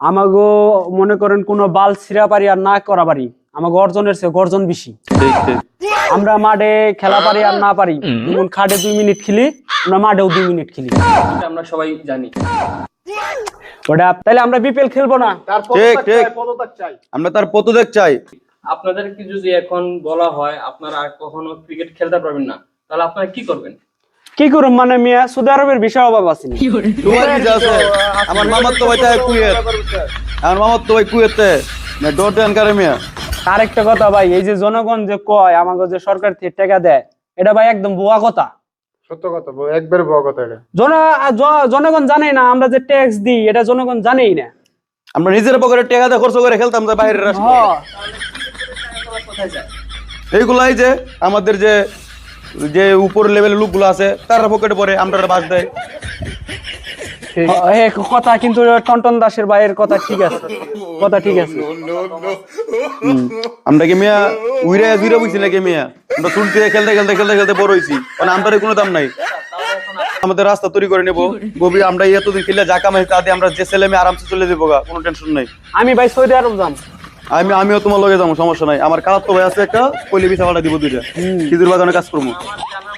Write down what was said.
আমাগো মনে করেন কোনো বাল ছিঁড়া পারি আর না করা পারি, আমাকে অর্জনের চেয়ে গর্জন বেশি। ঠিক ঠিক। আমরা মাঠে খেলা পারি আর না পারি, যেমন খাটে 2 মিনিট খেলি, আমরা মাঠেও 2 মিনিট খেলি, এটা আমরা সবাই জানি। ওটা তাহলে আমরা বিপিএল খেলবো না। ঠিক ঠিক, আমরা তার পদত্যাগ চাই। আপনাদেরকে যদি এখন বলা হয় আপনারা আর কখনো ক্রিকেট খেলতে পারবেন না, তাহলে আপনারা কি করবেন? কি করুম মানে মিয়া, সৌদি আরবের বিষয় অভাব আছে না। তোমার কি আছে? আমার মামার তো ভাই তাই কুয়েত, আমার মামার তো ভাই কুয়েতে ডোট এন কারে মিয়া। আর একটা কথা ভাই, এই যে জনগণ যে কয় আমাকে যে সরকার থেকে টাকা দেয়, এটা ভাই একদম ভুয়া কথা। সত্য কথা, একবার বড় কথা এটা। জনগণ জানেই না, আমরা যে ট্যাক্স দিই এটা জনগণ জানেই না। আমরা নিজের পকেটে টাকা দিয়ে খরচ করে খেলতাম যে বাইরের রাষ্ট্রে। হ্যাঁ, কোথায় যায়? এইগুলাই যে আমাদের যে যে উপর লেভেলের লোকগুলো আছে তারা পকেটে পড়ে, আমরা বাস দেয়। এ কথা কিন্তু টনটন দাসের ভাইয়ের কথা ঠিক আছে, কথা ঠিক আছে। আমরা কি মিয়া উইরা জুইরা বুঝছি নাকি মিয়া? আমরা চুল দিয়ে খেলতে খেলতে খেলতে খেলতে বড় হইছি, মানে আমাদের কোনো দাম নাই। আমাদের রাস্তা তৈরি করে নেবো গভীর, আমরা এতদিন খেলে যা কামাই তা দিয়ে আমরা যে ছেলে মেয়ে আরামসে চলে যাবো গা, কোনো টেনশন নাই। আমি ভাই সৌদি আরব যাম। আমিও তোমার লগে যাবো, সমস্যা নাই। আমার খালাতো ভাই আছে একটা, কইলে বিছা ভাড়া দিব 2টা, খিজুর বাগানে কাজ করবো। আমার জানা